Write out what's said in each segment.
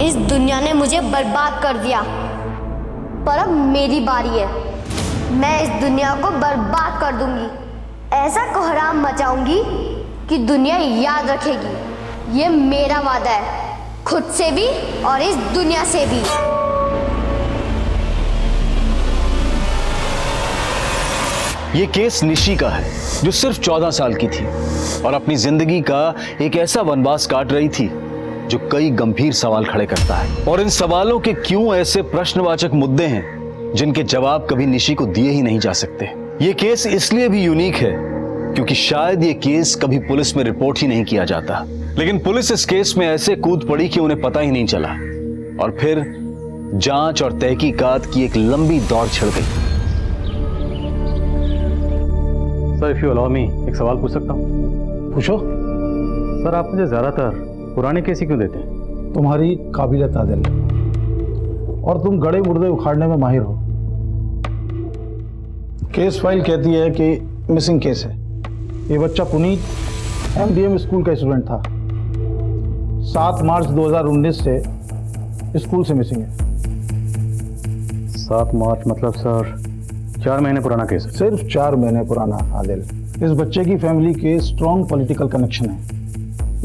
इस दुनिया ने मुझे बर्बाद कर दिया, पर अब मेरी बारी है। मैं इस दुनिया को बर्बाद कर दूंगी। ऐसा कोहराम मचाऊंगी कि दुनिया याद रखेगी। ये मेरा वादा है, खुद से भी और इस दुनिया से भी। ये केस निशी का है, जो सिर्फ 14 साल की थी और अपनी जिंदगी का एक ऐसा वनवास काट रही थी जो कई गंभीर सवाल खड़े करता है। और इन सवालों के क्यों ऐसे प्रश्नवाचक मुद्दे हैं जिनके जवाब कभी निशी को दिए ही नहीं जा सकते। ये केस इसलिए भी यूनिक है क्योंकि शायद ये केस कभी पुलिस में रिपोर्ट ही नहीं किया जाता, लेकिन पुलिस इस केस में ऐसे कूद पड़ी कि उन्हें पता ही नहीं चला और फिर जांच और तहकीकात की एक लंबी दौड़ छिड़ गई। Sir, if you allow me, एक सवाल पूछ सकता हूँ? पूछो। सर, आप मुझे ज्यादातर पुराने केस ही क्यों देते हैं? तुम्हारी काबिलियत आदिल, और तुम गड़े मुर्दे उखाड़ने में माहिर हो। केस फाइल कहती है कि मिसिंग केस है। ये बच्चा पुनीत एमडीएम स्कूल का स्टूडेंट था। 7 मार्च 2019 से स्कूल से मिसिंग है। 7 मार्च मतलब सर 4 महीने पुराना केस है। सिर्फ 4 महीने पुराना आदिल। इस बच्चे की फैमिली के स्ट्रॉन्ग पॉलिटिकल कनेक्शन है,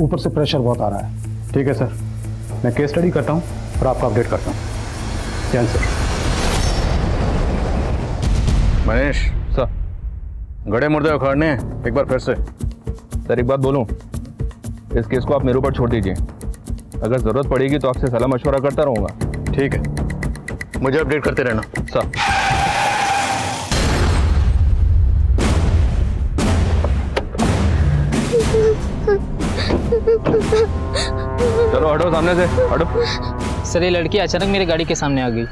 ऊपर से प्रेशर बहुत आ रहा है। ठीक है सर, मैं केस स्टडी करता हूँ और आपको अपडेट करता हूँ। चल सर। मनीष सर, गड़े मुर्दे उखाड़ने हैं एक बार फिर से। सर, एक बात बोलूं, इस केस को आप मेरे ऊपर छोड़ दीजिए। अगर ज़रूरत पड़ेगी तो आपसे सलाह मशवरा करता रहूँगा। ठीक है, मुझे अपडेट करते रहना। सर। चलो हटो सामने से, हटो। सर, ये लड़की अचानक मेरी गाड़ी के सामने आ गई।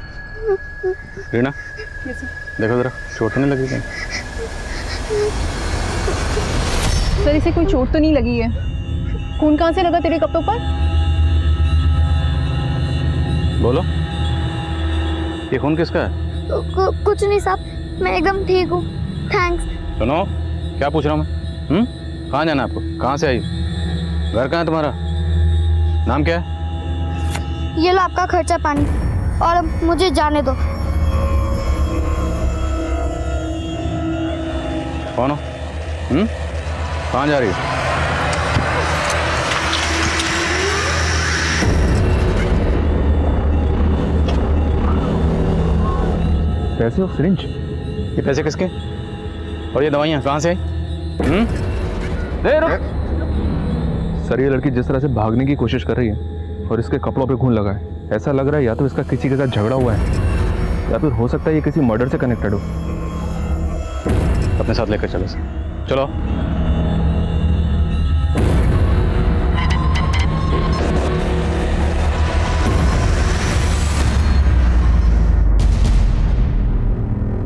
रीना, देखो जरा, चोट तो नहीं लगी कहीं? सर, इसे कोई चोट तो नहीं लगी है। खून कहाँ से लगा तेरे कपड़ों पर? बोलो, ये खून किसका है? कुछ नहीं साहब, मैं एकदम ठीक हूँ, थैंक्स। सुनो, क्या पूछ रहा हूँ मैं? कहाँ जाना है आपको? कहाँ से आई? घर कहाँ है तुम्हारा? नाम क्या है? ये लो आपका खर्चा पानी, और अब मुझे जाने दो। कौन हो? कहाँ जा रही हो? पैसे और सिरिंज? ये पैसे किसके? और ये दवाइयाँ कहाँ से आई? सर, ये लड़की जिस तरह से भागने की कोशिश कर रही है और इसके कपड़ों पे खून लगा है, ऐसा लग रहा है या तो इसका किसी के साथ झगड़ा हुआ है या फिर हो सकता है ये किसी मर्डर से कनेक्टेड हो। अपने साथ लेकर चलो सर, चलो।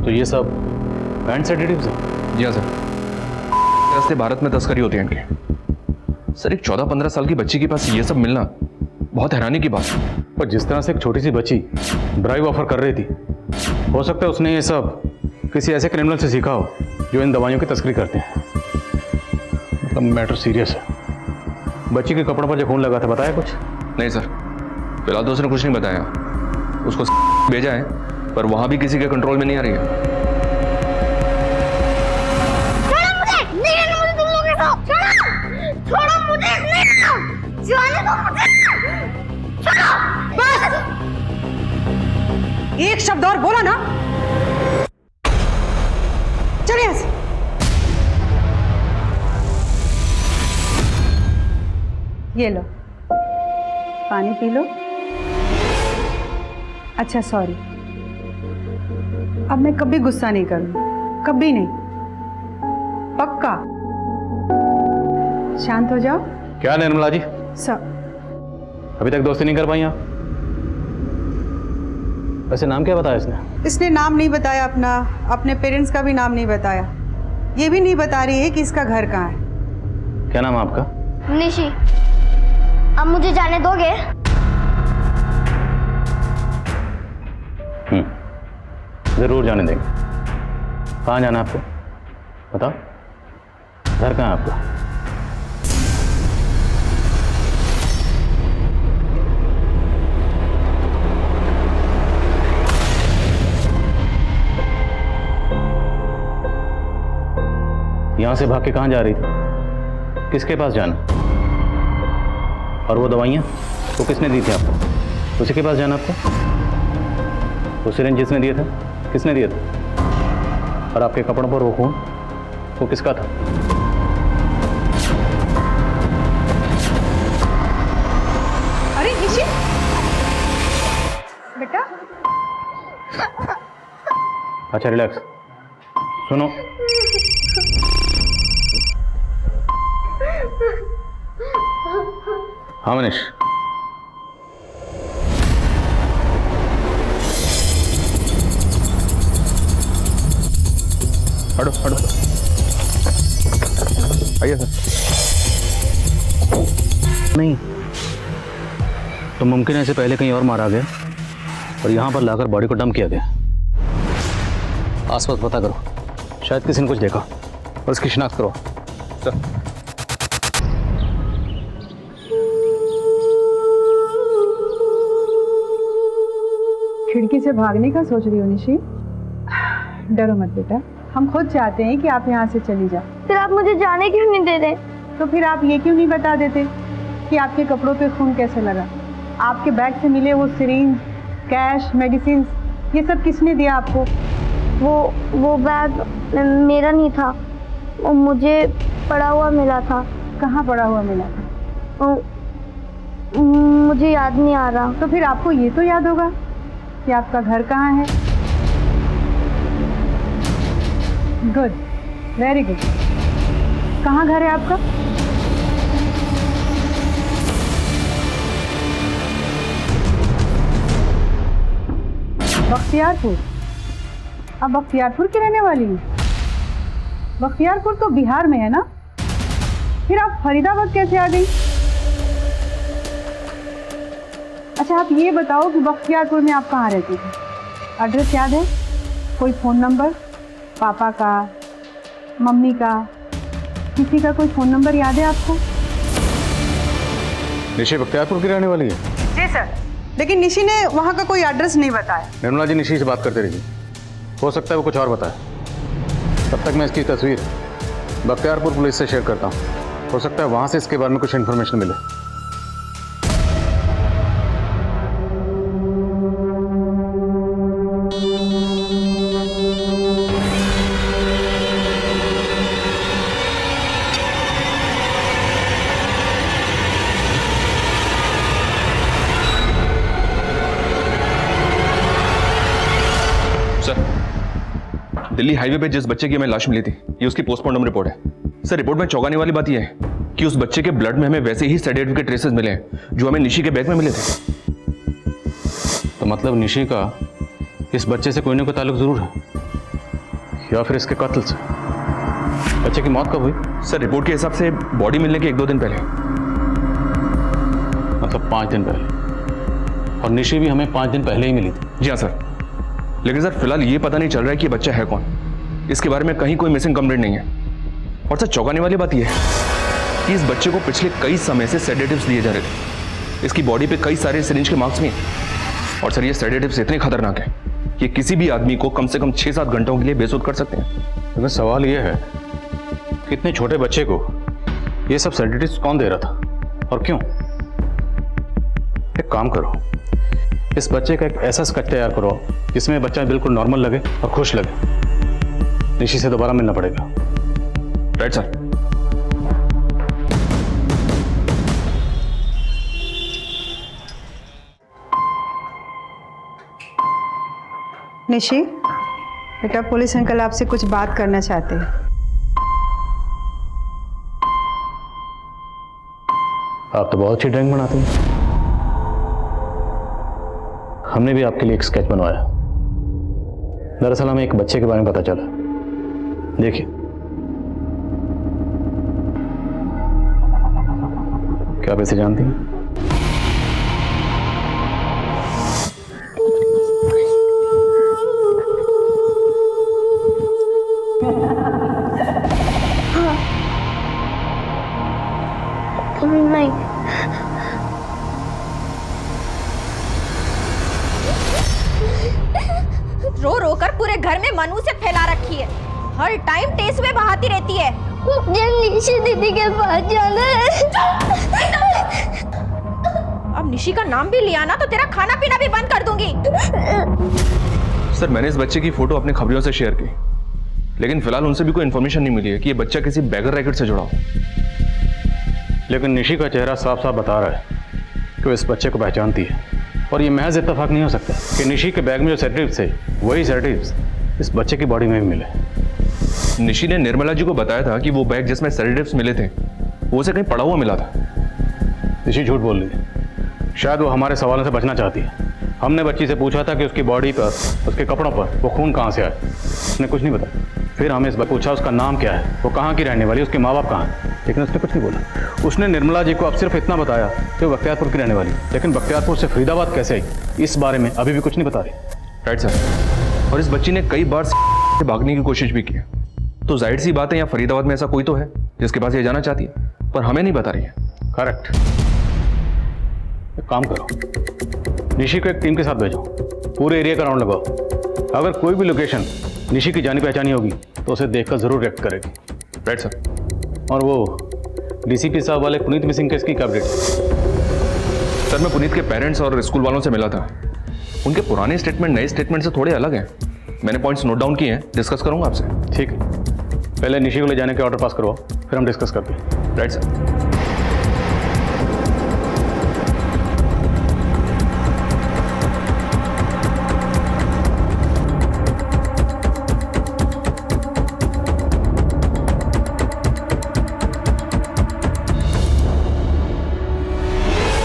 तो ये सब बैंड सेडेटिव्स हैं? जी हाँ सर, रास्ते भारत में तस्करी होती है इनकी। सर, एक 14-15 साल की बच्ची के पास ये सब मिलना बहुत हैरानी की बात है। पर जिस तरह से एक छोटी सी बच्ची ड्राइव ऑफर कर रही थी, हो सकता है उसने ये सब किसी ऐसे क्रिमिनल से सीखा हो जो इन दवाइयों की तस्करी करते हैं। मतलब मैटर सीरियस है। बच्ची के कपड़ों पर जो खून लगा था, बताया कुछ? नहीं सर, फिलहाल तो उसने कुछ नहीं बताया। उसको भेजा है पर वहाँ भी किसी के कंट्रोल में नहीं आ रही है। एक शब्द और बोला ना, चलिए यहाँ से। ये लो, पानी पी लो। अच्छा, सॉरी, अब मैं कभी गुस्सा नहीं करूंगी, कभी नहीं, पक्का। शांत हो जाओ। क्या निर्मला जी, सब अभी तक दोस्ती नहीं कर पाई आप? वैसे नाम क्या बताया इसने? इसने नाम नहीं बताया अपना, अपने पेरेंट्स का भी नाम नहीं बताया। ये भी नहीं बता रही है कि इसका घर कहाँ है। क्या नाम है आपका? निशी, अब मुझे जाने दोगे? जरूर जाने देंगे। कहाँ जाना है आपको? बताओ, घर कहाँ है आपका? यहां से भाग के कहां जा रही थी? किसके पास जाना? और वो दवाइयां वो किसने दी थी आपको? उसी के पास जाना आपको? वो सिरिंज जिसने दिया था किसने दिया था? और आपके कपड़ों पर वो खून वो किसका था? अरे निशी, बेटा अच्छा रिलैक्स। सुनो, हाँ मनीष, हटो हटो, आइए सर। नहीं तो मुमकिन है इसे पहले कहीं और मारा गया और यहां पर लाकर बॉडी को डंप किया गया। आसपास पता करो, शायद किसी ने कुछ देखा और इसकी शिनाख्त करो। सर खिड़की से भागने का सोच रही हो निशी? डरो मत बेटा, हम खुद चाहते हैं कि आप यहाँ से चली जाओ। फिर आप मुझे जाने क्यों नहीं दे रहे? तो फिर आप ये क्यों नहीं बता देते कि आपके कपड़ों पे खून कैसे लगा? आपके बैग से मिले वो सिरिंज, कैश, मेडिसिन, ये सब किसने दिया आपको? वो बैग मेरा नहीं था, वो मुझे पड़ा हुआ मिला था। कहाँ पड़ा हुआ मिला था? मुझे याद नहीं आ रहा। तो फिर आपको ये तो याद होगा कि आपका घर कहाँ है। Good, very good. कहाँ घर है आपका? बख्तियारपुर। आप बख्तियारपुर की रहने वाली हैं? बख्तियारपुर तो बिहार में है ना? फिर आप फरीदाबाद कैसे आ गई? अच्छा आप ये बताओ कि बख्तियारपुर में आप कहाँ रहती थी? एड्रेस याद है? कोई फ़ोन नंबर? पापा का, मम्मी का, किसी का कोई फ़ोन नंबर याद है आपको? निशी बख्तियारपुर की रहने वाली है? जी सर, लेकिन निशी ने वहाँ का कोई एड्रेस नहीं बताया। निर्मला जी निशी से बात करते रहिए, हो सकता है वो कुछ और बताए। तब तक मैं इसकी तस्वीर बख्तियारपुर पुलिस से शेयर करता हूँ, हो सकता है वहाँ से इसके बारे में कुछ इन्फॉर्मेशन मिले। दिल्ली हाईवे पे जिस बच्चे की हमें लाश मिली थी, ये उसकी पोस्टमार्टम रिपोर्ट है। सर रिपोर्ट में चौंकाने वाली बात यह है कि उस बच्चे के ब्लड में हमें वैसे ही सेडेटिव के ट्रेसेस मिले हैं जो हमें निशी के बैग में मिले थे। तो मतलब निशी का इस बच्चे से कोई ना कोई ताल्लुक जरूर है, या फिर इसके कत्ल से। बच्चे की मौत कब हुई? सर रिपोर्ट के हिसाब से बॉडी मिलने के 1-2 दिन पहले। मतलब 5 दिन पहले। और निशी भी हमें 5 दिन पहले ही मिली थी। जी हाँ सर, लेकिन सर फिलहाल ये पता नहीं चल रहा है कि ये बच्चा है कौन। इसके बारे में कहीं कोई मिसिंग कंप्लेंट नहीं है। और सर चौंकाने वाली बात यह है कि इस बच्चे को पिछले कई समय से सेडेटिव्स दिए जा रहे थे। इसकी बॉडी पे कई सारे सिरिंज के मार्क्स भी हैं। और सर ये सेडेटिव्स इतने खतरनाक हैं कि किसी भी आदमी को कम से कम 6-7 घंटों के लिए बेसुध कर सकते हैं। लेकिन सवाल यह है कि इतने छोटे बच्चे को ये सब सेडेटिव्स कौन दे रहा था और क्यों? एक काम करो, इस बच्चे का एक ऐसा स्केच तैयार करो जिसमें बच्चा बिल्कुल नॉर्मल लगे और खुश लगे। निशी से दोबारा मिलना पड़ेगा। Right sir. निशी, बेटा पुलिस अंकल आपसे कुछ बात करना चाहते हैं। आप तो बहुत अच्छी ड्राइंग बनाते हैं। हमने भी आपके लिए एक स्केच बनवाया। दरअसल हमें एक बच्चे के बारे में पता चला। देखिए, क्या आप इसे जानती हैं? नहीं। रो रो कर पूरे घर में मनहूसियत फैला रखी है। हर टाइम टेस्ट में बहाती रहती है। मुझे निशी दीदी के पास जाना है। अब निशी का नाम भी लिया ना तो तेरा खाना पीना भी बंद कर दूंगी। सर, मैंने इस बच्चे की फोटो अपने खबरियों से शेयर की, लेकिन फिलहाल उनसे भी कोई इन्फॉर्मेशन नहीं मिली है कि ये बच्चा किसी बैगर रैकेट से जुड़ा हो। लेकिन निशी का चेहरा साफ साफ बता रहा है कि वो इस बच्चे को पहचानती है, और ये महज इत्तेफाक नहीं हो सकता कि निशी के बैग में जो सेडेटिव्स थे वही सेडेटिव्स इस बच्चे की बॉडी में भी मिले। निशी ने निर्मला जी को बताया था कि वो बैग जिसमें सेडेटिव्स मिले थे वो उसे कहीं पड़ा हुआ मिला था। निशी झूठ बोल रही है, शायद वो हमारे सवालों से बचना चाहती है। हमने बच्ची से पूछा था कि उसकी बॉडी पर, उसके कपड़ों पर वो खून कहाँ से आया, उसने कुछ नहीं बताया। फिर हमें इस बार पूछा उसका नाम क्या है, वो कहाँ की रहने वाली, उसके माँ बाप कहाँ हैं, लेकिन उसने कुछ नहीं बोला। उसने निर्मला जी को अब सिर्फ इतना बताया कि वो बख्तियारपुर की रहने वाली, लेकिन बख्तियारपुर से फरीदाबाद कैसे आई, इस बारे में अभी भी कुछ नहीं बता रही। राइट सर, और इस बच्ची ने कई बार से भागने की कोशिश भी की है, तो जाहिर सी बात है यहाँ फरीदाबाद में ऐसा कोई तो है जिसके पास ये जाना चाहती है, पर हमें नहीं बता रही है। करेक्ट। एक काम करो, निशी को एक टीम के साथ भेजो, पूरे एरिया का राउंड लगाओ। अगर कोई भी लोकेशन निशी की जानी पहचानी होगी तो उसे देखकर जरूर रिएक्ट करेगी। Right sir. और वो डीसीपी साहब वाले पुनीत मिसिंग केस की क्या अपडेट? सर, मैं पुनीत के पेरेंट्स और स्कूल वालों से मिला था। उनके पुराने स्टेटमेंट नए स्टेटमेंट से थोड़े अलग हैं। मैंने पॉइंट्स नोट डाउन किए हैं, डिस्कस करूंगा आपसे। ठीक है, पहले निशी को ले जाने के ऑर्डर पास करवाओ, फिर हम डिस्कस करते हैं। Right sir.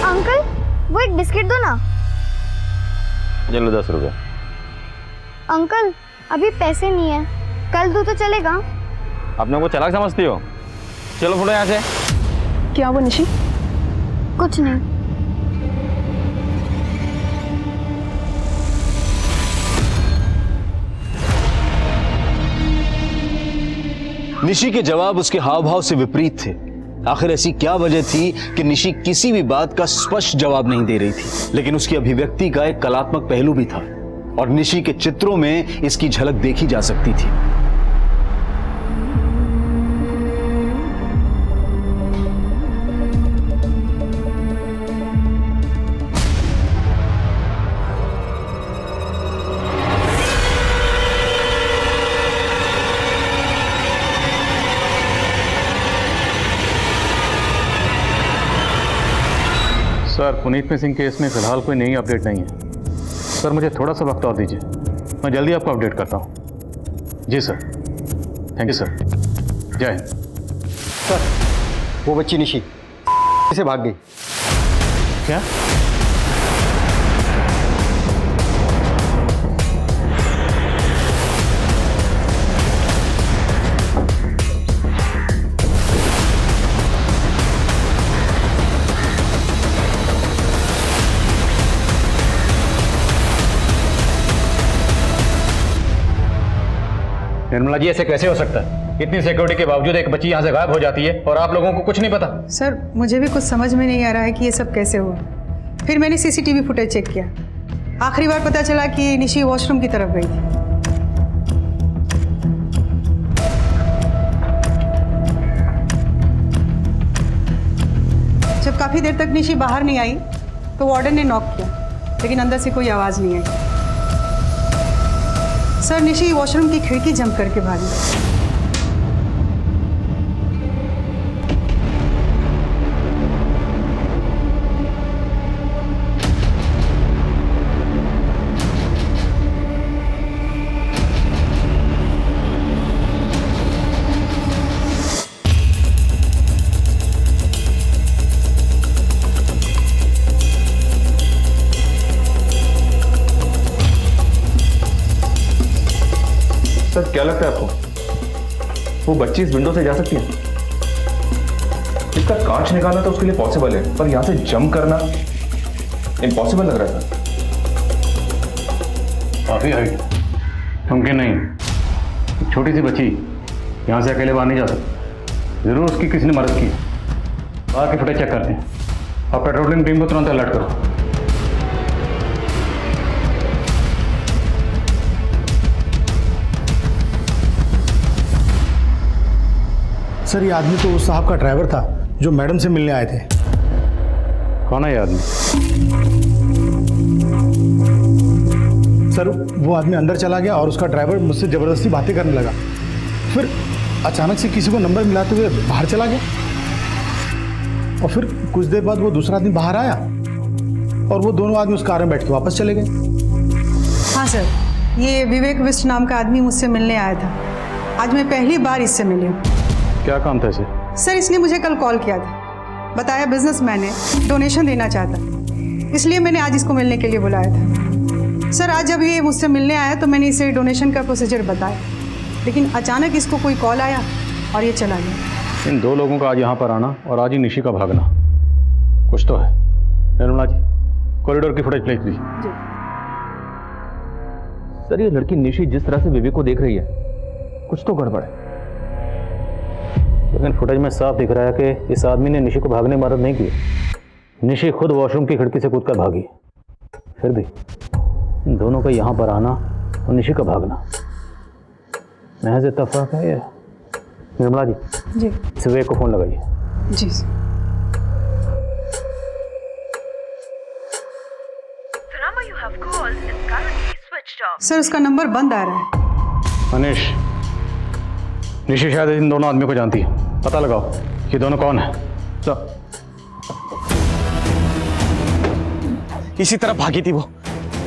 अंकल वो एक बिस्किट दो ना। चलो 10 रुपये। अंकल अभी पैसे नहीं है, कल दो तो चलेगा। अपने को चालाक समझती हो? चलो फुटो यहाँ से। क्या हुआ निशी? कुछ नहीं। निशी के जवाब उसके हाव भाव से विपरीत थे। आखिर ऐसी क्या वजह थी कि निशी किसी भी बात का स्पष्ट जवाब नहीं दे रही थी, लेकिन उसकी अभिव्यक्ति का एक कलात्मक पहलू भी था और निशी के चित्रों में इसकी झलक देखी जा सकती थी। सर, पुनीत मिसिंग केस में फिलहाल कोई नई अपडेट नहीं है। सर, मुझे थोड़ा सा वक्त और दीजिए, मैं जल्दी आपको अपडेट करता हूँ। जी सर, थैंक यू सर, जय हिंद। सर, वो बच्ची निशी से भाग गई। क्या? निर्मला जी, ऐसे कैसे हो सकता है? इतनी सिक्योरिटी के बावजूद एक बच्ची यहाँ से गायब हो जाती है और आप लोगों को कुछ नहीं पता? सर, मुझे भी कुछ समझ में नहीं आ रहा है कि ये सब कैसे हुआ। फिर मैंने सीसीटीवी फुटेज चेक किया, आखिरी बार पता चला कि निशी वॉशरूम की तरफ गई थी। जब काफ़ी देर तक निशी बाहर नहीं आई तो वार्डन ने नॉक किया, लेकिन अंदर से कोई आवाज़ नहीं आई। सर, निशी वॉशरूम की खिड़की जंप करके भागी। सर, क्या लगता है आपको वो बच्ची इस विंडो से जा सकती है? इसका कांच निकालना तो उसके लिए पॉसिबल है, पर यहां से जंप करना इम्पॉसिबल लग रहा था। काफी हाइट, मुमकिन नहीं। एक छोटी सी बच्ची यहाँ से अकेले बाहर नहीं जा सकती, जरूर उसकी किसी ने मदद की। बाहर की फुटेज चेक करते हैं और पेट्रोलिंग टीम को तुरंत अलर्ट करो। सर ये आदमी तो उस साहब का ड्राइवर था जो मैडम से मिलने आए थे। कौन है ये आदमी? सर वो आदमी अंदर चला गया और उसका ड्राइवर मुझसे ज़बरदस्ती बातें करने लगा। फिर अचानक से किसी को नंबर मिलाते हुए बाहर चला गया और फिर कुछ देर बाद वो दूसरा आदमी बाहर आया और वो दोनों आदमी उस कार में बैठ के वापस चले गए। हाँ सर, ये विवेक विष्ट नाम का आदमी मुझसे मिलने आया था। आज मैं पहली बार इससे मिली हूँ। क्या काम था इसे? सर इसने मुझे कल कॉल किया था, बताया बिजनेसमैन है, डोनेशन देना चाहता, इसलिए मैंने आज इसको मिलने के लिए बुलाया था। सर आज जब ये मुझसे मिलने आया तो मैंने इसे डोनेशन का प्रोसीजर बताया, लेकिन अचानक इसको कोई कॉल आया और ये चला गया। इन दो लोगों का आज यहाँ पर आना और आज ही निशी का भागना, कुछ तो है। निर्मला जी, कॉरिडोर की फुटेज प्लीज लीजिए। सर ये लड़की निशी जिस तरह से विवेक को देख रही है, कुछ तो गड़बड़ है। लेकिन फुटेज में साफ दिख रहा है कि इस आदमी ने निशी को भागने में मदद नहीं की। निशी खुद वॉशरूम की खिड़की से कूदकर भागी। फिर भी इन दोनों का यहाँ पर आना और निशी का भागना महज इत्तेफाक है। ये निर्मला जी इस विवेक को फोन लगाइए। जी सर, उसका नंबर बंद आ रहा है। मनीष, निशी शायद इन दोनों आदमियों को जानती है, पता लगाओ ये दोनों कौन है। इसी तरह भागी थी वो,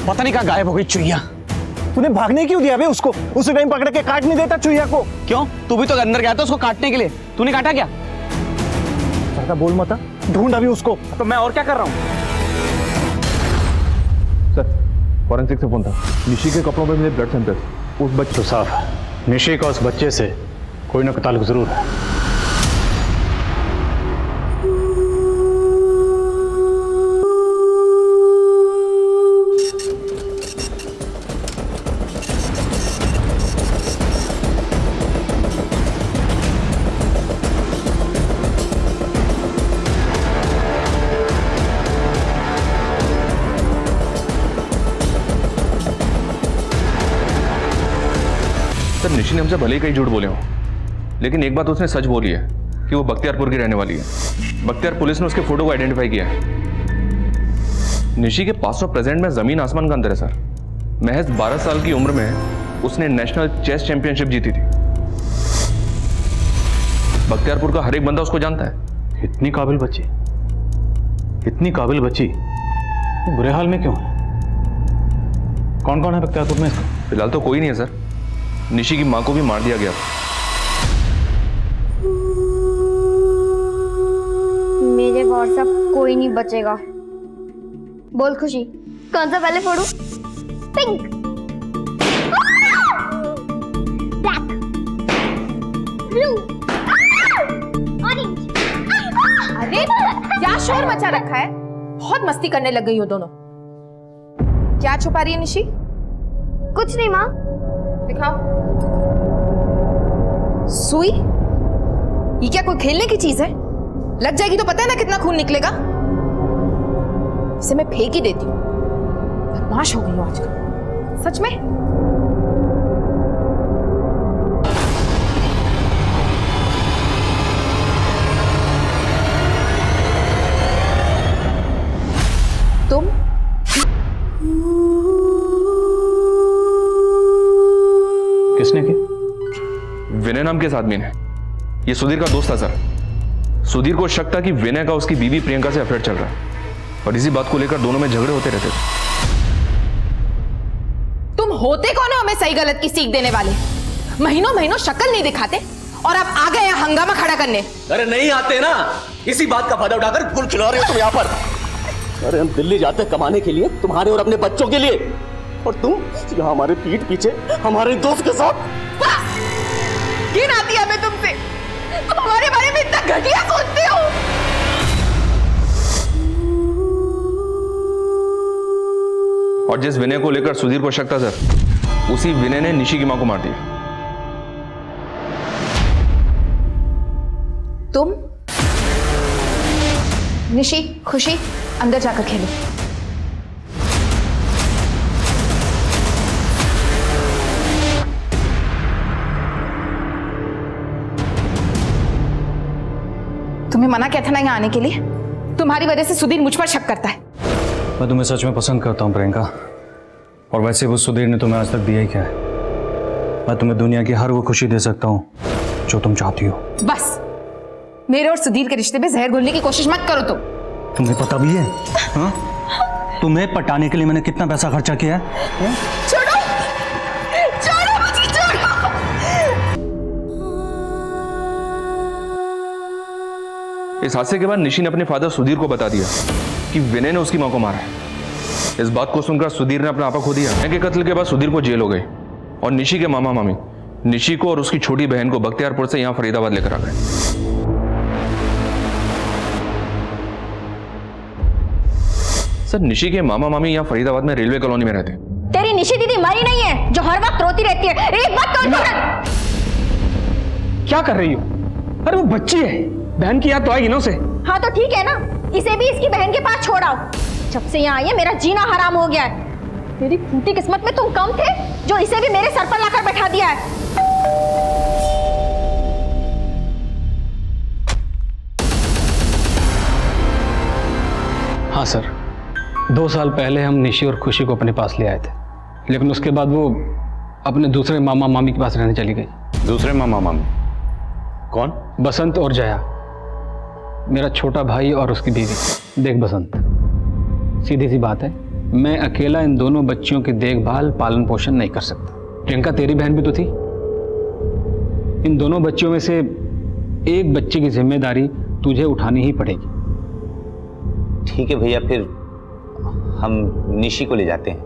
पता नहीं कहाँ गायब हो गई चुईया। तूने भागने क्यों दिया बे उसको? उसी टाइम पकड़ के काट नहीं देता चुईया को? क्यों? तू भी तो अंदर गया था उसको काटने के लिए, तूने काटा क्या? ज्यादा बोल मत, ढूंढ अभी उसको। तो मैं और क्या कर रहा हूँ? सर फॉरेंसिक से फोन था, निशी के कपड़ों पे मिले ब्लड सैंपल उस बच्चे तो साफ है, निशी का उस बच्चे से कोई ना कोई ताल्लुक जरूर है। सर निशी ने हमसे भले ही कई झूठ बोले हो, लेकिन एक बात उसने सच बोली है कि वो बख्तियारपुर की रहने वाली है। बख्तियार पुलिस ने उसके फोटो को आइडेंटिफाई किया है। निशी के पास और प्रेजेंट में जमीन आसमान का अंतर है सर। महज 12 साल की उम्र में उसने नेशनल चेस चैंपियनशिप जीती थी। बख्तियारपुर का हर एक बंदा उसको जानता है। इतनी काबिल बच्ची, इतनी काबिल बच्ची बुरे हाल में क्यों है? कौन कौन है बख्तियारपुर में इसका? फिलहाल तो कोई नहीं है सर। निशी की मां को भी मार दिया गया था। मेरे व्हाट्सएप कोई नहीं बचेगा। बोल खुशी, कौन सा पहले फोड़ू? Pink, black, blue, orange. अरे क्या शोर मचा रखा है? बहुत मस्ती करने लग गई हो दोनों। क्या छुपा रही है निशी? कुछ नहीं माँ। दिखाओ। सुई? ये क्या कोई खेलने की चीज है? लग जाएगी तो पता है ना कितना खून निकलेगा। इसे मैं फेंक ही देती हूँ। बदमाश हो गई हो आजकल सच में। तुम किसने की? विनय नाम के इस आदमी ने। ये सुधीर का दोस्त था सर। सुधीर को शक था कि विनय का उसकी बीवी प्रियंका से अफेयर चल रहा है और इसी बात को लेकर दोनों में झगड़े होते रहते थे। तुम होते कौन हो हमें सही गलत की सीख देने वाले? महीनों महीनों शक्ल नहीं दिखाते और अब आ गए यहाँ हंगामा खड़ा करने। अरे नहीं आते ना, इसी बात का फायदा उठाकर गुल खिला रहे हो तुम यहाँ पर। अरे हम दिल्ली जाते हैं कमाने के लिए, तुम्हारे और अपने बच्चों के लिए, और तुम यहाँ हमारे पीठ पीछे हमारे दोस्त के साथ। घिन आती है हमें तुमसे। तुम हमारे बारे में इतना घटिया सोचते हो। और जिस विनय को लेकर सुधीर को शक था सर, उसी विनय ने निशी की मां को मार दिया। तुम निशी, खुशी अंदर जाकर खेलो। तुम्हें मना किया था ना यहाँ आने के लिए। तुम्हारी वजह से सुधीर मुझ पर शक करता है। मैं तुम्हें सच में पसंद करता हूँ प्रियंका, और वैसे वो सुधीर ने तुम्हें आज तक दिया ही क्या है। मैं तुम्हें दुनिया की हर वो खुशी दे सकता हूँ जो तुम चाहती हो। बस मेरे और सुधीर के रिश्ते में जहर घोलने की कोशिश मत करो। तुम्हें पता भी है हाँ? तुम्हें पटाने के लिए मैंने कितना पैसा खर्चा किया है? छोड़ो, छोड़ो मुझे, छोड़ो। इस हादसे के बाद निशी ने अपने फादर सुधीर को बता दिया कि विनय ने उसकी मां को मारा है। इस बात को सुनकर सुधीर ने अपना आपा खो दिया। विनय के कत्ल के बाद सुधीर को जेल हो गई और निशी के मामा मामी निशी को और उसकी छोटी बहन को बख्तियारपुर से यहां फरीदाबाद लेकर आ गए। सर, निशी के मामा मामी यहाँ फरीदाबाद में रेलवे कॉलोनी में रहते हैं। तेरी निशी दीदी मरी नहीं है जो हर वक्त रोती रहती है। एक बात तो क्या कर रही हो? अरे वो बच्ची है, बहन की याद तो आएगी ना उसे। हाँ तो ठीक है ना, इसे भी इसकी बहन के पास छोड़ाओ। जब से यहाँ आई है मेरा जीना हराम हो गया है। तेरी फूटी किस्मत में तुम कम थे जो इसे भी मेरे सर पर लाकर बैठा दिया है। हाँ सर, 2 साल पहले हम निशी और खुशी को अपने पास ले आए थे, लेकिन उसके बाद वो अपने दूसरे मामा मामी के पास रहने चली गई। दूसरे मामा मामी कौन? बसंत और जया, मेरा छोटा भाई और उसकी बीवी। देख बसंत, सीधी सी बात है, मैं अकेला इन दोनों बच्चियों की देखभाल पालन पोषण नहीं कर सकता। प्रियंका तेरी बहन भी तो थी। इन दोनों बच्चियों में से एक बच्चे की जिम्मेदारी तुझे उठानी ही पड़ेगी। ठीक है भैया, फिर हम निशी को ले जाते हैं।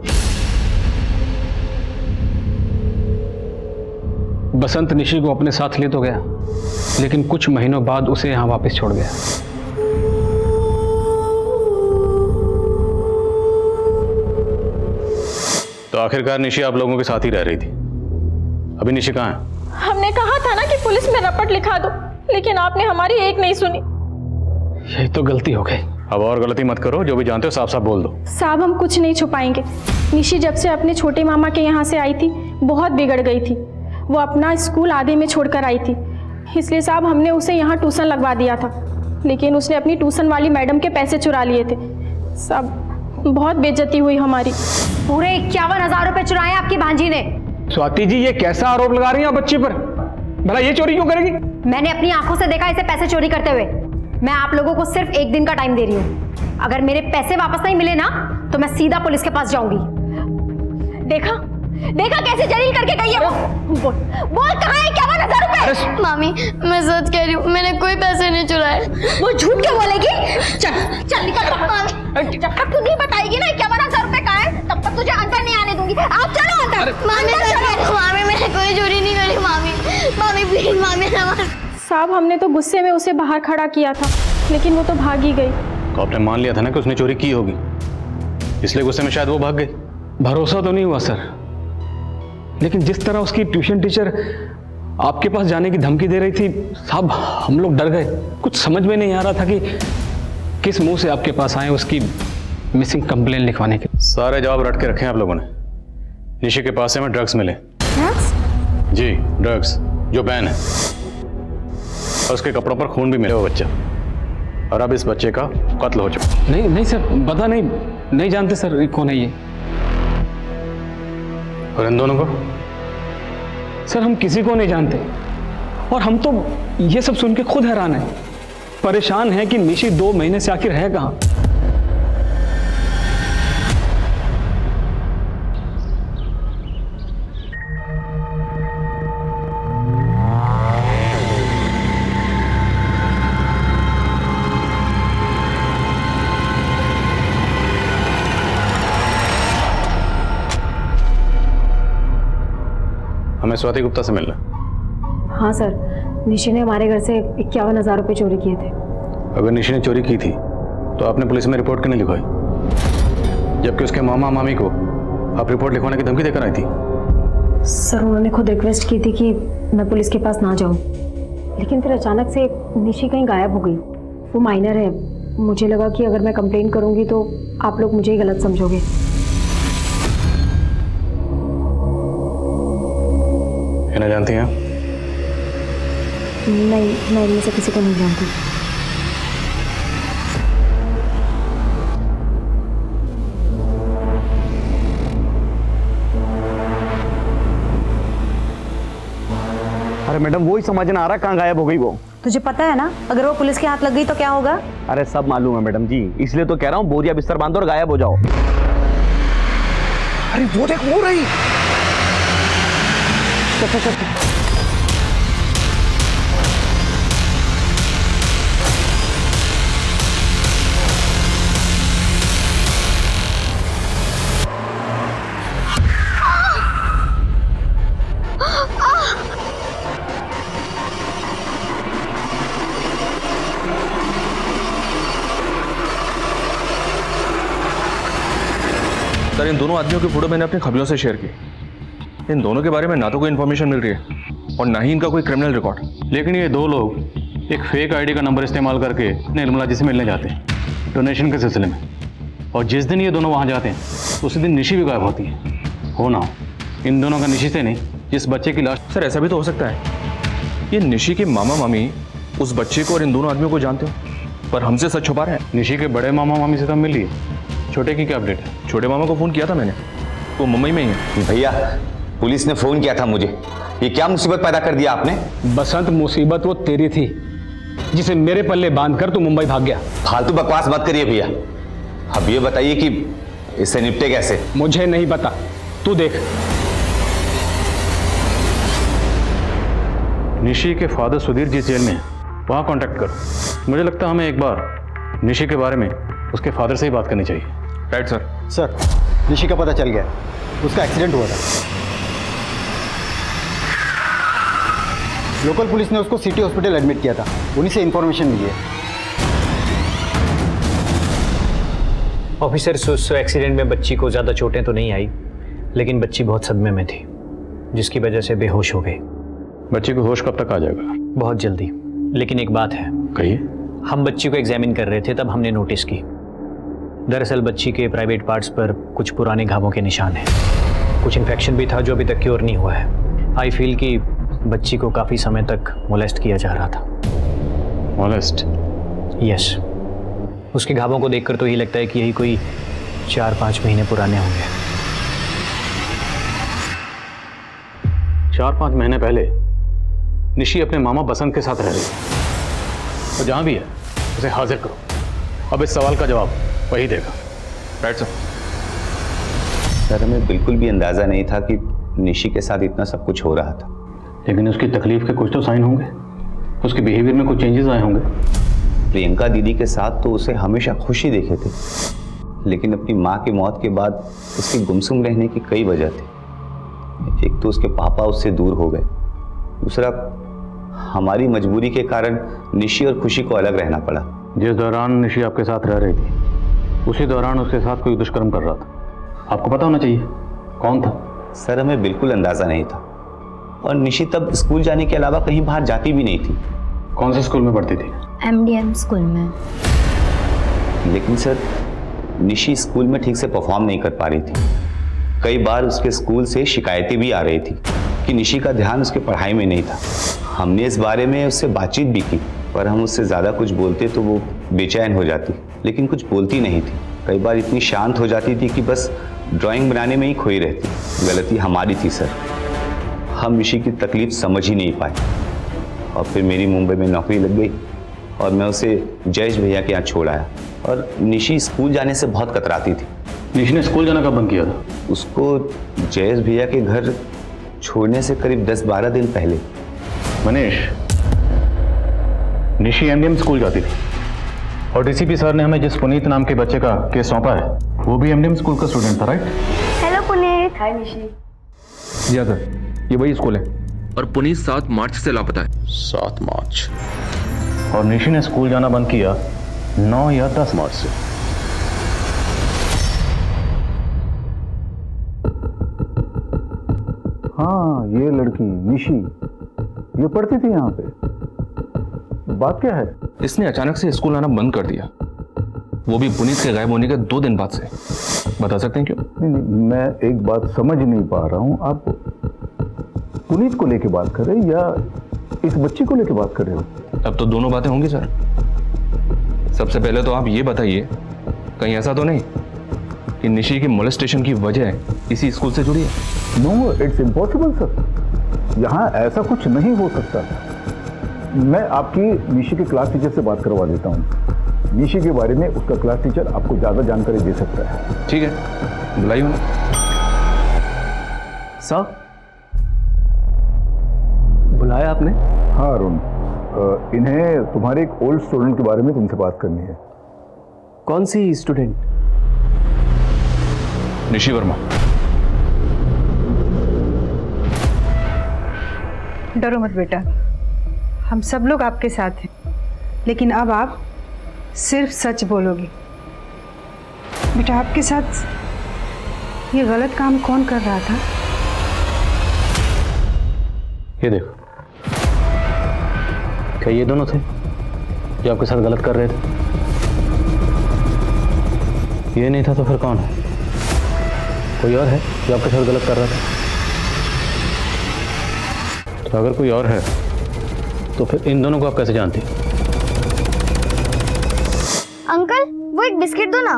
बसंत निशी को अपने साथ ले तो गया, लेकिन कुछ महीनों बाद उसे यहां वापस छोड़ गया। तो आखिरकार निशी आप लोगों के साथ ही रह रही थी। अभी निशी कहाँ है? हमने कहा था ना कि पुलिस में रपट लिखा दो, लेकिन आपने हमारी एक नहीं सुनी। यही तो गलती हो गई। अब और गलती मत करो, जो भी जानते हो साफ साफ बोल दो। साहब, हम कुछ नहीं छुपाएंगे। निशी जब से अपने छोटे मामा के यहाँ से आई थी बहुत बिगड़ गई थी। वो अपना स्कूल आधे में छोड़कर आई थी, इसलिए साहब हमने उसे यहाँ ट्यूशन लगवा दिया था, लेकिन उसने अपनी ट्यूशन वाली मैडम के पैसे चुरा लिए थे। साहब बहुत बेइज्जती हुई हमारी। पूरे 51,000 रुपए चुराए आपकी भांजी ने। स्वाति जी, ये कैसा आरोप लगा रही हैं आप बच्ची पर? भला ये चोरी क्यों करेगी? मैंने अपनी आंखों से देखा इसे पैसे चोरी करते हुए। मैं आप लोगों को सिर्फ 1 दिन का टाइम दे रही हूँ। अगर मेरे पैसे वापस नहीं मिले ना तो मैं सीधा पुलिस के पास जाऊंगी। देखा देखा कैसे जलील करके गई है वो। बोल कहाँ है 51,000 रुपए? मामी, मैं सच कह रही हूँ, मैंने कोई पैसे नहीं चुराए। वो झूठ क्यों बोलेगी? चल चल निकल। जब तक तू नहीं बताएगी ना 51,000 रुपए कहाँ है, तब तक तुझे अंदर नहीं आने दूंगी। आप चलो अंदर। मामी मैंने कोई चोरी नहीं करी। मामी मामी प्लीज, मामी साहब हमने तो गुस्से में उसे बाहर खड़ा किया था, लेकिन वो तो भाग ही गई। तो आपने मान लिया था ना कि उसने चोरी की होगी, इसलिए गुस्से में शायद वो भाग गई। भरोसा तो नहीं हुआ सर, लेकिन जिस तरह उसकी ट्यूशन टीचर आपके पास जाने की धमकी दे रही थी साहब, हम लोग डर गए। कुछ समझ में नहीं आ रहा था कि किस मुंह से आपके पास आए उसकी मिसिंग कंप्लेन लिखवाने के। सारे जवाब रट के रखे हैं आप लोगों ने। निशी के पास से हमें ड्रग्स मिले। ड्रग्स? जी ड्रग्स, जो बैन है, और उसके कपड़ों पर खून भी मिले वो बच्चा, और अब इस बच्चे का कत्ल हो चुका। नहीं नहीं सर, पता नहीं जानते सर कौन है ये। और इन दोनों को? सर हम किसी को नहीं जानते, और हम तो ये सब सुन के खुद हैरान हैं, परेशान हैं कि निशी 2 महीने से आखिर है कहाँ। हमें स्वाति गुप्ता से मिलना। हाँ सर, निशी ने हमारे घर से 51,000 रुपये चोरी किए थे। अगर निशी ने चोरी की थी तो आपने पुलिस में रिपोर्ट क्यों नहीं लिखवाई, जबकि उसके मामा मामी को आप रिपोर्ट लिखवाने की धमकी देकर आई थी? सर उन्होंने खुद रिक्वेस्ट की थी कि मैं पुलिस के पास ना जाऊं, लेकिन फिर अचानक से निशी कहीं गायब हो गई। वो माइनर है, मुझे लगा कि अगर मैं कंप्लेंट करूंगी तो आप लोग मुझे ही गलत समझोगे। इन्हें जानती हैं? नहीं, मैं इनमें से किसी को नहीं जानती। अरे मैडम वही समझ ना आ रहा कहाँ गायब हो गई वो। तुझे पता है ना, अगर वो पुलिस के हाथ लग गई तो क्या होगा? अरे सब मालूम है मैडम जी, इसलिए तो कह रहा हूँ बोरिया बिस्तर बांधो और गायब हो जाओ। अरे वो देख वो रही। चल चल चल। सर इन दोनों आदमियों की फोटो मैंने अपने खबरों से शेयर की। इन दोनों के बारे में ना तो कोई इन्फॉर्मेशन मिल रही है और ना ही इनका कोई क्रिमिनल रिकॉर्ड। लेकिन ये दो लोग एक फेक आईडी का नंबर इस्तेमाल करके निर्मला जी से मिलने जाते हैं डोनेशन के सिलसिले में, और जिस दिन ये दोनों वहाँ जाते हैं उसी दिन निशी भी गायब होती है। हो ना इन दोनों का निशी से नहीं, जिस बच्चे की लाश। सर ऐसा भी तो हो सकता है ये निशी के मामा मामी उस बच्चे को और इन दोनों आदमियों को जानते हो पर हमसे सच छुपा रहे हैं। निशी के बड़े मामा मामी से तो मिल लिए, छोटे की क्या अपडेट है? छोटे मामा को फोन किया था मैंने, वो मुंबई में ही है। भैया पुलिस ने फोन किया था मुझे। ये क्या मुसीबत पैदा कर दिया आपने? बसंत मुसीबत वो तेरी थी जिसे मेरे पल्ले बांधकर तू मुंबई भाग गया। फालतू बकवास मत करिए भैया। अब ये बताइए कि इससे निपटे कैसे? मुझे नहीं पता, तू देख। निशी के फादर सुधीर जिस जेल में है वहाँ कांटेक्ट करो। मुझे लगता है हमें एक बार निशी के बारे में उसके फादर से ही बात करनी चाहिए। Right sir. सर निशी का पता चल गया, उसका एक्सीडेंट हुआ था। लोकल पुलिस ने उसको सिटी हॉस्पिटल एडमिट किया था, उन्हीं से इंफॉर्मेशन मिली है। ऑफिसर उस एक्सीडेंट में बच्ची को ज़्यादा चोटें तो नहीं आई, लेकिन बच्ची बहुत सदमे में थी जिसकी वजह से बेहोश हो गई। बच्ची को होश कब तक आ जाएगा? बहुत जल्दी। लेकिन एक बात है। कहिए। हम बच्ची को एग्जामिन कर रहे थे तब हमने नोटिस की, दरअसल बच्ची के प्राइवेट पार्ट्स पर कुछ पुराने घावों के निशान हैं। कुछ इन्फेक्शन भी था जो अभी तक क्योर नहीं हुआ है। आई फील कि बच्ची को काफ़ी समय तक मोलेस्ट किया जा रहा था। मोलेस्ट? यस। उसके घावों को देखकर तो यही लगता है कि यही कोई 4-5 महीने पुराने होंगे। 4-5 महीने पहले निशी अपने मामा बसंत के साथ रह रही है, और जहाँ भी है उसे हाजिर करो। अब इस सवाल का जवाब वही देगा। Right sir. सर हमें बिल्कुल भी अंदाजा नहीं था कि निशी के साथ इतना सब कुछ हो रहा था। लेकिन उसकी तकलीफ के कुछ तो साइन होंगे, उसके बिहेवियर में कुछ चेंजेस आए होंगे। प्रियंका दीदी के साथ तो उसे हमेशा खुश ही देखे थे, लेकिन अपनी माँ की मौत के बाद उसके गुमसुम रहने की कई वजह थी। एक तो उसके पापा उससे दूर हो गए, दूसरा हमारी मजबूरी के कारण निशी और खुशी को अलग रहना पड़ा। जिस दौरान निशी आपके साथ रह रही थी उसी दौरान उसके साथ कोई दुष्कर्म कर रहा था। आपको पता होना चाहिए कौन था। सर हमें बिल्कुल अंदाजा नहीं था, और निशी तब स्कूल जाने के अलावा कहीं बाहर जाती भी नहीं थी। कौन से स्कूल में पढ़ती थी? MDM स्कूल में। लेकिन सर निशी स्कूल में ठीक से परफॉर्म नहीं कर पा रही थी। कई बार उसके स्कूल से शिकायतें भी आ रही थी कि निशी का ध्यान उसके पढ़ाई में नहीं था। हमने इस बारे में उससे बातचीत भी की, पर हम उससे ज़्यादा कुछ बोलते तो वो बेचैन हो जाती, लेकिन कुछ बोलती नहीं थी। कई बार इतनी शांत हो जाती थी कि बस ड्राइंग बनाने में ही खोई रहती। गलती हमारी थी सर, हम निशी की तकलीफ समझ ही नहीं पाए। और फिर मेरी मुंबई में नौकरी लग गई और मैं उसे जयेश भैया के यहाँ छोड़ आया। और निशी स्कूल जाने से बहुत कतराती थी। निशी ने स्कूल जाना कब बंद किया था? उसको जयेश भैया के घर छोड़ने से करीब 10-12 दिन पहले। मनीष, निशी MDM स्कूल जाती थी, और DCP सर ने हमें जिस पुनीत नाम के बच्चे का केस सौंपा है वो भी MDM स्कूल का स्टूडेंट था, राइट? हेलो पुनीत। हाय निशी। जी हाँ सर, ये वही स्कूल है। और पुनीत 7 मार्च से लापता है। 7 मार्च। और निशी ने स्कूल जाना बंद किया 9 या 10 मार्च से। हाँ ये लड़की निशी, ये पढ़ती थी यहाँ पे। बात क्या है? इसने अचानक से स्कूल आना बंद कर दिया, वो भी पुनीत के गायब होने के 2 दिन बाद से। बता सकते हैं क्यों? नहीं, मैं एक बात समझ नहीं पा रहा हूँ। आप पुनीत को लेके बात कर रहे हैं या इस बच्ची को लेके बात कर रहे हो? अब तो दोनों बातें होंगी सर। सबसे पहले तो आप ये बताइए, कहीं ऐसा तो नहीं कि निशी की मोलेस्टेशन की वजह इसी स्कूल से जुड़ी है? No, it's impossible sir. यहाँ ऐसा कुछ नहीं हो सकता। मैं आपकी निशी के क्लास टीचर से बात करवा देता हूँ। निशी के बारे में उसका क्लास टीचर आपको ज़्यादा जानकारी दे सकता है। ठीक है, बुलाइए उन्हें। सर, बुलाया आपने? हाँ अरुण, इन्हें तुम्हारे एक ओल्ड स्टूडेंट के बारे में तुमसे बात करनी है। कौन सी स्टूडेंट? निशी वर्मा। डरो मत बेटा, हम सब लोग आपके साथ हैं, लेकिन अब आप सिर्फ सच बोलोगे। बेटा, आपके साथ ये गलत काम कौन कर रहा था? ये देखो, क्या ये दोनों थे जो आपके साथ गलत कर रहे थे? ये नहीं था तो फिर कौन है? कोई और है जो आपके साथ गलत कर रहा था? तो अगर कोई और है तो फिर इन दोनों को आप कैसे जानती? अंकल, वो एक बिस्किट दो ना।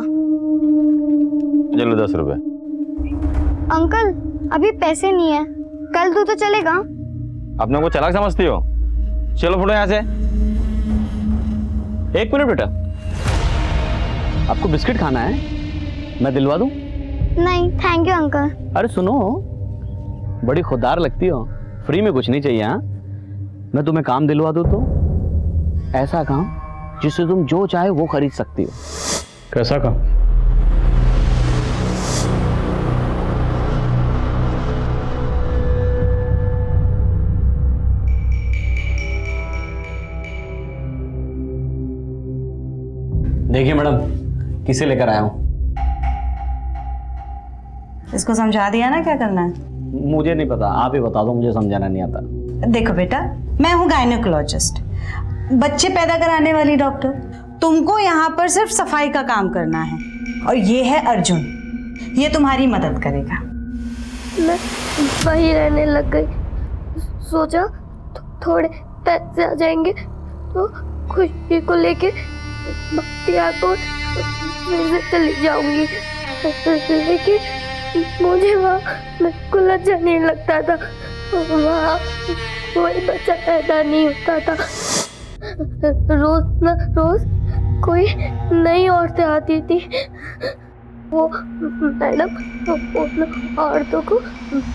चलो 10 रुपए। अंकल, अभी पैसे नहीं है, कल दो तो चलेगा? अपने को चालाक समझती हो? चलो फुटो यहाँ से। एक मिनट बेटा, आपको बिस्किट खाना है? मैं दिलवा दूं? नहीं थैंक यू अंकल। अरे सुनो, बड़ी खुददार लगती हो, फ्री में कुछ नहीं चाहिए। हाँ, मैं तुम्हें काम दिलवा दूं तो ऐसा काम जिससे तुम जो चाहे वो खरीद सकती हो। कैसा काम? देखिए मैडम, किसे लेकर आया हूं? इसको समझा दिया ना क्या करना है? मुझे नहीं पता, आप ही बता दो, मुझे समझाना नहीं आता। देखो बेटा, मैं हूँ गायनेकोलॉजिस्ट, बच्चे पैदा कराने वाली डॉक्टर। तुमको यहाँ पर सिर्फ सफाई का काम करना है। और ये है अर्जुन, ये तुम्हारी मदद करेगा। मैं वहीं रहने लग गई, सोचा थोड़े पैसे आ जाएंगे तो खुशी को लेके बख्तियारपुर फिर से चली जाऊंगी, लेकिन मुझे वहाँ बिल्कुल अच्छा नहीं लगता था। वहाँ कोई बच्चा पैदा नहीं होता था। रोज न रोज कोई नई औरतें आती थी, वो मैडम उन औरतों को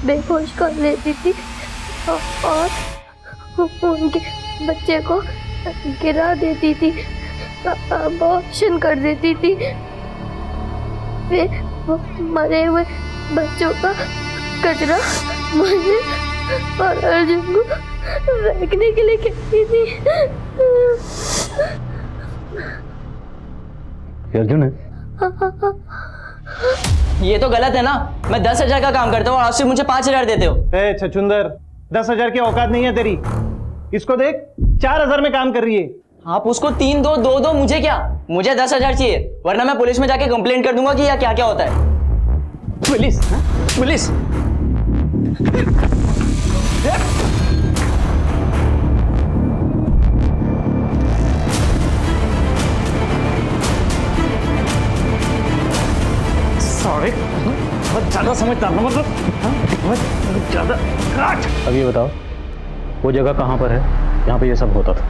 बेहोश कर लेती थी और उनके बच्चे को गिरा देती थी, अबॉर्शन कर देती थी। फिर वो मरे हुए बच्चों का कचरा मुझे और अर्जुन को फेंकने के लिए कहती थी। अर्जुन है? ये तो गलत है ना। मैं 10,000 का काम करता हूँ और आप सिर्फ मुझे 5,000 देते हो। ए छछुंदर, 10,000 की औकात नहीं है तेरी। इसको देख, 4,000 में काम कर रही है। आप उसको 3 दो, 2 दो, मुझे क्या? मुझे 10,000 चाहिए, वरना मैं पुलिस में जाके कंप्लेंट कर दूंगा कि यह क्या क्या होता है। पुलिस? पुलिस? सॉरी, बहुत ज्यादा समझदार ना, मतलब बहुत ज्यादा काट। अब ये बताओ, वो जगह कहाँ पर है जहाँ पे ये सब होता था?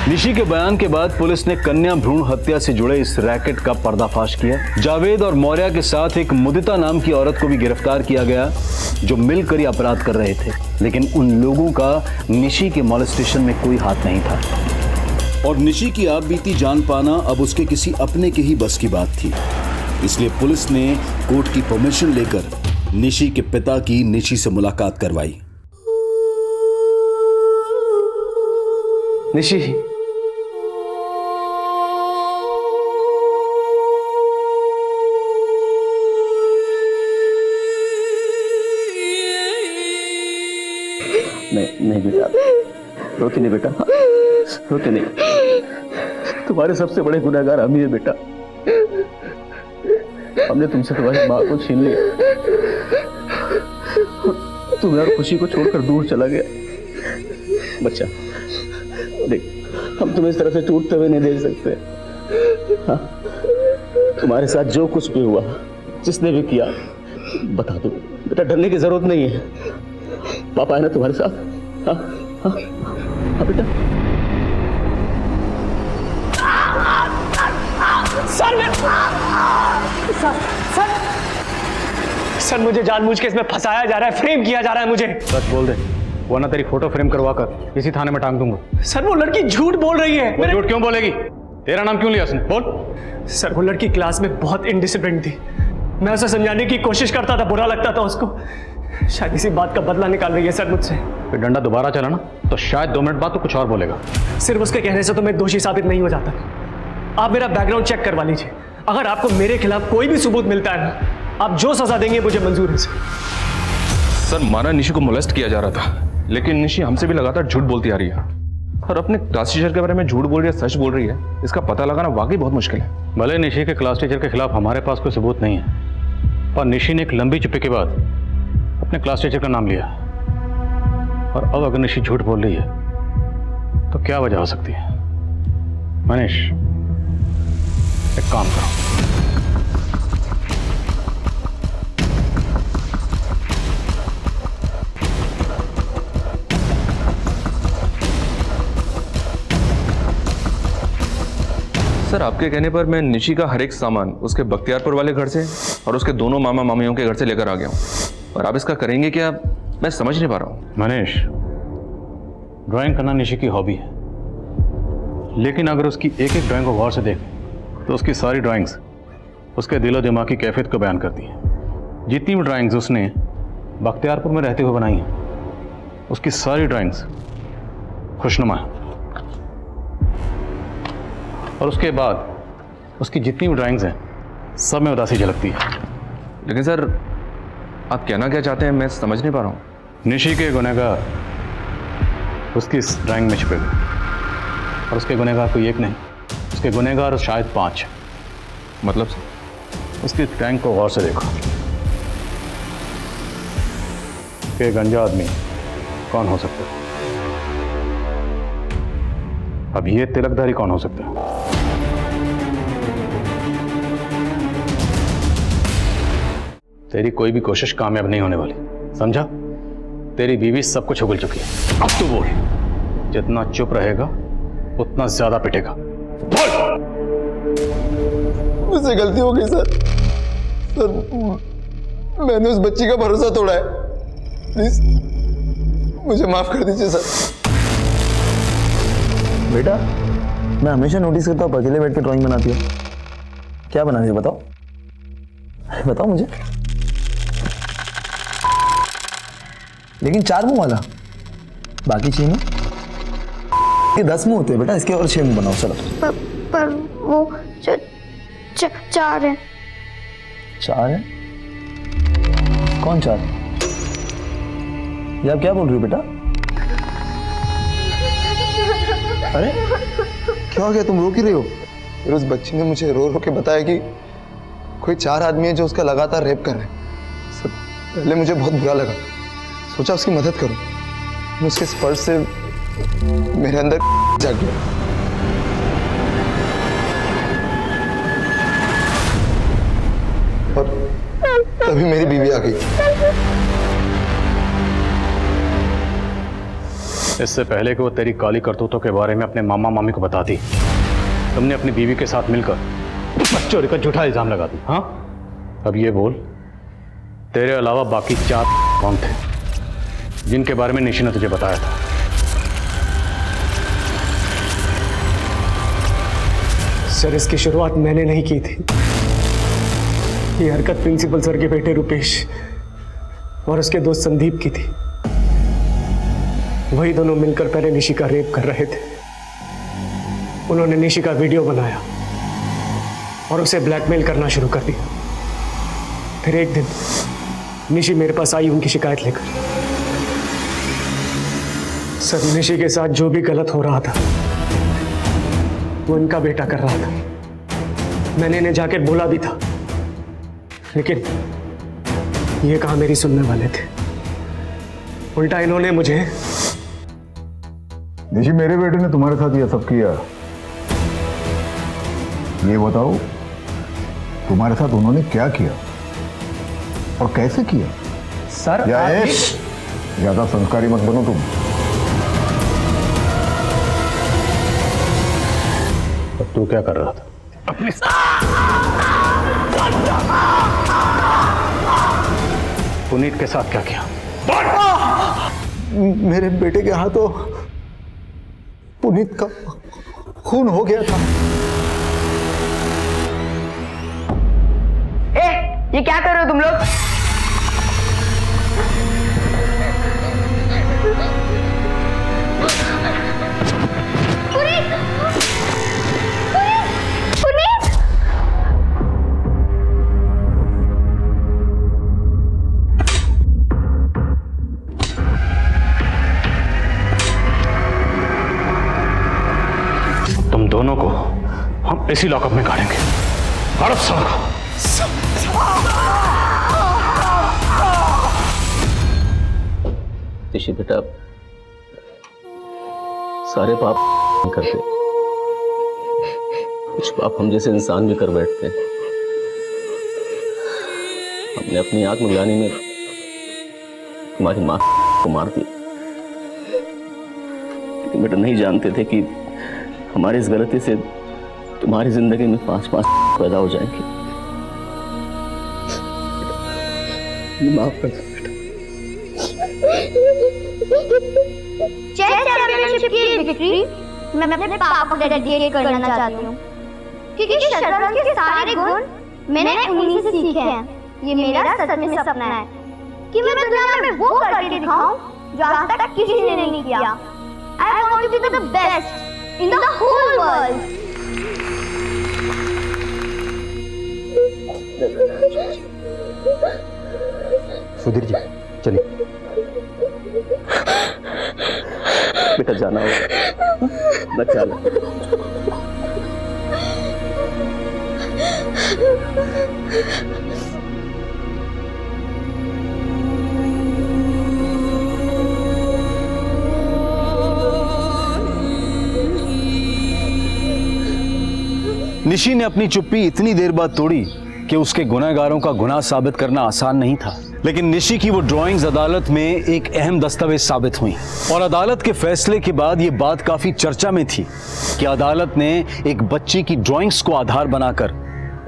निशी के बयान के बाद पुलिस ने कन्या भ्रूण हत्या से जुड़े इस रैकेट का पर्दाफाश किया। जावेद और मौर्या के साथ एक मुदिता नाम की औरत को भी गिरफ्तार किया गया, जो मिलकर ही अपराध कर रहे थे। लेकिन उन लोगों का निशी के मॉलेस्टेशन में कोई हाथ नहीं था। और निशी की आप बीती जान पाना अब उसके किसी अपने के ही बस की बात थी। इसलिए पुलिस ने कोर्ट की परमिशन लेकर निशी के पिता की निशी से मुलाकात करवाई। निशी, नहीं बेटा, रोती नहीं बेटा, रोती नहीं। तुम्हारे सबसे बड़े गुनहगार हम ही है बेटा। हमने तुमसे तुम्हारी माँ को छीन लिया, तुम्हें और खुशी को छोड़कर दूर चला गया। बच्चा देख, हम तुम्हें इस तरह से टूटते हुए नहीं देख सकते। हाँ, तुम्हारे साथ जो कुछ भी हुआ, जिसने भी किया, बता दो, बेटा डरने की जरूरत नहीं है, पापा है ना तुम्हारे साथ। हाँ हाँ हाँ बेटा। सर मुझे जानबूझ के इसमें फंसाया जा रहा है, फ्रेम किया जा रहा है मुझे। सच बोल दे, वरना तेरी फोटो फ्रेम करवा कर इसी थाने में टांग दूंगा। सर वो लड़की झूठ बोल रही है। वो झूठ क्यों बोलेगी? तेरा नाम क्यों लिया उसने? बोल। सर वो लड़की क्लास में बहुत इनडिसिप्लिन थी, मैं उसे समझाने की कोशिश करता था, बुरा लगता था उसको, शायद इसी बात का बदला निकाल रही है सर मुझसे। फिर डंडा दोबारा चला ना तो शायद 2 मिनट बाद तो कुछ और बोलेगा। सिर्फ उसके कहने से तो मैं दोषी साबित नहीं हो जाता। आप मेरा बैकग्राउंड चेक करवा लीजिए, अगर आपको मेरे खिलाफ कोई भी सबूत मिलता है ना, आप जो सजा देंगे मुझे मंजूर है सर। माना निशी को मोलेस्ट किया जा रहा था, लेकिन निशी हमसे भी लगातार झूठ बोलती आ रही है और अपने क्लास टीचर के बारे में झूठ बोल रही है, सच बोल रही है, इसका पता लगाना वाकई बहुत मुश्किल है। भले निशी के क्लास टीचर के खिलाफ हमारे पास कोई सबूत नहीं है, पर निशी ने एक लंबी चुप्पी के बाद अपने क्लास टीचर का नाम लिया, और अब अगर निशी झूठ बोल रही है तो क्या वजह हो सकती है? मनीष, एक काम करो, सर आपके कहने पर मैं निशी का हर एक सामान उसके बख्तियारपुर वाले घर से और उसके दोनों मामा मामियों के घर से लेकर आ गया हूँ, और आप इसका करेंगे क्या मैं समझ नहीं पा रहा हूँ। मनीष, ड्राइंग करना निशी की हॉबी है, लेकिन अगर उसकी एक एक ड्राइंग को गौर से देखें तो उसकी सारी ड्राइंग्स उसके दिलो दिमाग की कैफियत को बयान करती हैं। जितनी भी ड्राइंग्स उसने बख्तियारपुर में रहते हुए बनाई हैं, उसकी सारी ड्राइंग्स खुशनुमा है, और उसके बाद उसकी जितनी भी ड्राइंग्स हैं सब में उदासी झलकती है। लेकिन सर आप कहना क्या चाहते हैं मैं समझ नहीं पा रहा हूँ। निशी के गुनहगार उसकी इस ड्राइंग में छुपे हुए, और उसके गुनहगार कोई एक नहीं, उसके गुनहगार शायद 5। मतलब सर? उसकी ड्राइंग को गौर से देखो कि एक गंजा आदमी कौन हो सकता है। अब ये तिलकधारी कौन हो सकता है? तेरी कोई भी कोशिश कामयाब नहीं होने वाली, समझा? तेरी बीवी सब कुछ उगल चुकी है। अब तू बोल, जितना चुप रहेगा उतना ज्यादा पिटेगा। बोल। मुझसे गलती हो गई सर। सर मैंने उस बच्ची का भरोसा तोड़ा है, प्लीज मुझे माफ कर दीजिए सर। बेटा मैं हमेशा नोटिस करता हूँ अकेले बैठ के ड्राइंग बनाती हो, क्या बना रही हो बताओ? बताओ मुझे। लेकिन 4 मुंह वाला, बाकी 6 मुंह? ये 10 मुंह होते हैं बेटा, इसके और 6 मुंह बनाओ चलो। पर वो 4 है। 4 है? कौन 4? ये आप क्या बोल रही हो बेटा? अरे क्या हो गया, तुम रो क्यों रही हो? फिर उस बच्ची ने मुझे रो रो के बताया कि कोई 4 आदमी है जो उसका लगातार रेप कर रहे हैं। सब पहले मुझे बहुत बुरा लगा, सोचा उसकी मदद करूं, मैं उसके स्पर्श से मेरे अंदर जाग गया। और तभी मेरी बीवी आ गई। इससे पहले कि वो तेरी काली करतूतों के बारे में अपने मामा मामी को बताती, तुमने अपनी बीवी के साथ मिलकर चोरी का झूठा इल्जाम लगा दी। हाँ, अब ये बोल, तेरे अलावा बाकी 4 कौन थे जिनके बारे में निशी ने तुझे बताया था? सर इसकी शुरुआत मैंने नहीं की थी, ये हरकत प्रिंसिपल सर के बेटे रुपेश और उसके दोस्त संदीप की थी। वही दोनों मिलकर पहले निशी का रेप कर रहे थे। उन्होंने निशी का वीडियो बनाया और उसे ब्लैकमेल करना शुरू कर दिया। फिर एक दिन निशी मेरे पास आई उनकी शिकायत लेकर। सर निशी के साथ जो भी गलत हो रहा था वो इनका बेटा कर रहा था। मैंने इन्हें जाकर बोला भी था, लेकिन ये कहाँ मेरी सुनने वाले थे। उल्टा इन्होंने मुझे। निशी, मेरे बेटे ने तुम्हारे साथ यह सब किया, ये बताओ तुम्हारे साथ उन्होंने क्या किया और कैसे किया? सर यश, ज्यादा संस्कारी मत बनो तुम। तू क्या कर रहा था? अपनी पुनीत के साथ क्या किया? मेरे बेटे के हाथों पुनीत का खून हो गया था। ये क्या कर रहे हो तुम लोग? तुम दोनों को हम इसी लॉकअप में गाड़ेंगे। हड़प सड़क। ऋषि बेटा, सारे पाप नहीं करते, कुछ पाप हम जैसे इंसान भी कर बैठते हैं। हमने अपनी आत्मग्लानि में तुम्हारी माँ को मार दिया, लेकिन बेटा नहीं जानते थे कि हमारी इस गलती से तुम्हारी जिंदगी में 5 पैदा हो जाएंगे। माफ कर दो बेटा। चेस चैंपियनशिप की विक्ट्री मैं अपने पापा को डेडिकेट करना चाहती हूँ, क्योंकि शतरंज के सारे गुण मैंने उन्हीं से सीखे हैं। ये मेरा सच में सपना है कि मैं दुनिया में वो करके दिखाऊं जो आज तक किसी ने नहीं किया। I want to be the best in the whole world. Sudhir ji, चलिए बेटा, जाना होगा, बचा लो। निशी ने अपनी चुप्पी इतनी देर बाद तोड़ी कि उसके गुनहगारों का गुनाह साबित करना आसान नहीं था। लेकिन निशी की वो ड्राइंग्स अदालत में एक अहम दस्तावेज साबित हुई और अदालत के फैसले के बाद ये बात काफी चर्चा में थी कि अदालत ने एक बच्ची की ड्राइंग्स को आधार बनाकर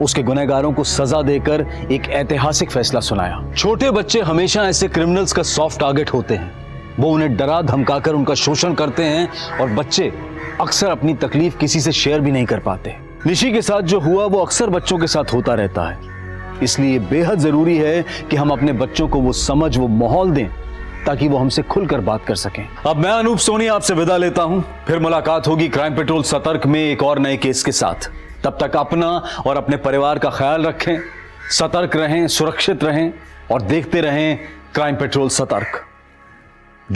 उसके गुनहगारों को सजा देकर एक ऐतिहासिक फैसला सुनाया। छोटे बच्चे हमेशा ऐसे क्रिमिनल्स का सॉफ्ट टारगेट होते हैं। वो उन्हें डरा धमकाकर उनका शोषण करते हैं और बच्चे अक्सर अपनी तकलीफ किसी से शेयर भी नहीं कर पाते। निशी के साथ जो हुआ वो अक्सर बच्चों के साथ होता रहता है, इसलिए बेहद जरूरी है कि हम अपने बच्चों को वो समझ, वो माहौल दें ताकि वो हमसे खुलकर बात कर सकें। अब मैं अनूप सोनी आपसे विदा लेता हूं, फिर मुलाकात होगी क्राइम पेट्रोल सतर्क में एक और नए केस के साथ। तब तक अपना और अपने परिवार का ख्याल रखें, सतर्क रहें, सुरक्षित रहें और देखते रहें क्राइम पेट्रोल सतर्क।